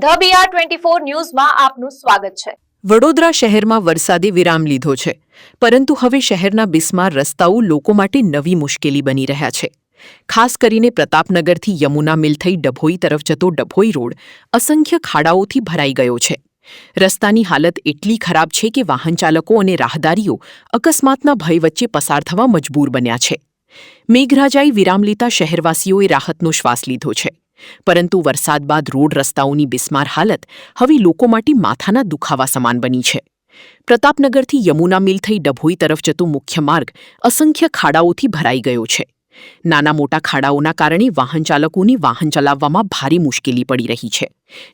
The BR24 ન્યૂઝમાં આપનું સ્વાગત છે। વડોદરા શહેરમાં વરસાદે વિરામ લીધો છે, પરંતુ હવે શહેરના બિસ્માર રસ્તાઓ લોકો માટે નવી મુશ્કેલી બની રહ્યા છે। ખાસ કરીને પ્રતાપનગરથી યમુના મિલ થઈ ડભોઈ તરફ જતો ડભોઈ રોડ અસંખ્ય ખાડાઓથી ભરાઈ ગયો છે। રસ્તાની હાલત એટલી ખરાબ છે કે વાહન ચાલકો અને રાહદારીઓ અકસ્માતના ભય વચ્ચે પસાર થવા મજબૂર બન્યા છે। મેઘરાજાએ વિરામ લેતા શહેરવાસીઓએ રાહતનો શ્વાસ લીધો છે, પરંતુ વરસાદ બાદ રોડ રસ્તાઓની બિસ્માર હાલત હવે લોકો માટે માથાના દુખાવા સમાન બની છે। પ્રતાપનગરથી યમુના મિલ થઈ ડભોઈ તરફ જતો મુખ્ય માર્ગ અસંખ્ય ખાડાઓથી ભરાઈ ગયો છે। નાના મોટા ખાડાઓના કારણે વાહન ચાલકોને વાહન ચલાવવામાં ભારે મુશ્કેલી પડી રહી છે,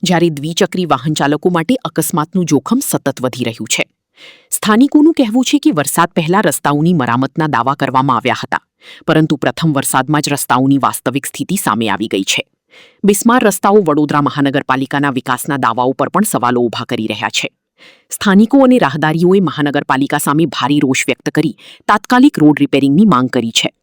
જ્યારે દ્વિચક્રી વાહન ચાલકો માટે અકસ્માતનું જોખમ સતત વધી રહ્યું છે। સ્થાનિકોનું કહેવું છે કે વરસાદ પહેલા રસ્તાઓની મરામતના દાવા કરવામાં આવ્યા હતા, પરંતુ પ્રથમ વરસાદમાં જ રસ્તાઓની વાસ્તવિક સ્થિતિ સામે આવી ગઈ છે। બિસ્માર રસ્તાઓ વડોદરા મહાનગરપાલિકાના વિકાસના દાવાઓ પર પણ સવાલો ઊભા કરી રહ્યા છે। સ્થાનિકો અને રાહદારીઓએ મહાનગરપાલિકા સામે ભારે રોષ વ્યક્ત કરી તાત્કાલિક રોડ રિપેરિંગની માંગ કરી છે।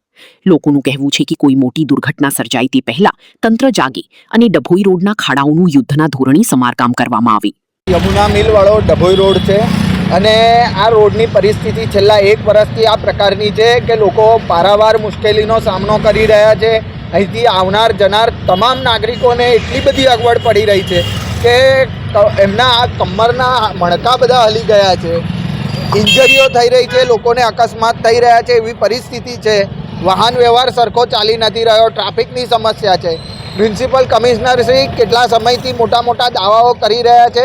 લોકોનું કહેવું છે કે કોઈ મોટી દુર્ઘટના સર્જાય તે પહેલા તંત્ર જાગે અને ડભોઈ રોડના ખાડાઓનું યુદ્ધના ધોરણે સમારકામ કરવામાં આવે। યમુના મિલ વાળો ડભોઈ રોડ છે અને આ રોડની પરિસ્થિતિ છેલ્લા 1 વર્ષથી આ પ્રકારની છે કે લોકો પારાવાર મુશ્કેલીનો સામનો કરી રહ્યા છે। અહીંથી આવનાર જનાર તમામ નાગરિકોને એટલી બધી અગવડ પડી રહી છે કે એમના આ કમરના મણકા બધા હલી ગયા છે, ઇન્જરીઓ થઈ રહી છે, લોકોને અકસ્માત થઈ રહ્યા છે, એવી પરિસ્થિતિ છે। વાહન વ્યવહાર સરખો ચાલી નથી રહ્યો, ટ્રાફિકની સમસ્યા છે। મ્યુનિસિપલ કમિશનર શ્રી કેટલા સમયથી મોટા દાવાઓ કરી રહ્યા છે।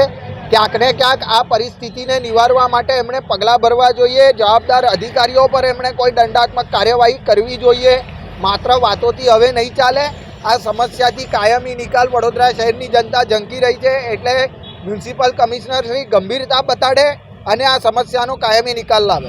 ક્યાંક ને ક્યાંક આ પરિસ્થિતિને નિવારવા માટે એમણે પગલાં ભરવા જોઈએ, જવાબદાર અધિકારીઓ પર એમણે કોઈ દંડાત્મક કાર્યવાહી કરવી જોઈએ। માત્ર વાતોથી હવે નહીં ચાલે। આ સમસ્યાથી કાયમી નિકાલ વડોદરા શહેરની જનતા ઝંકી રહી છે, એટલે મ્યુનિસિપલ કમિશનર શ્રી ગંભીરતા બતાડે અને આ સમસ્યાનો કાયમી નિકાલ લાવે।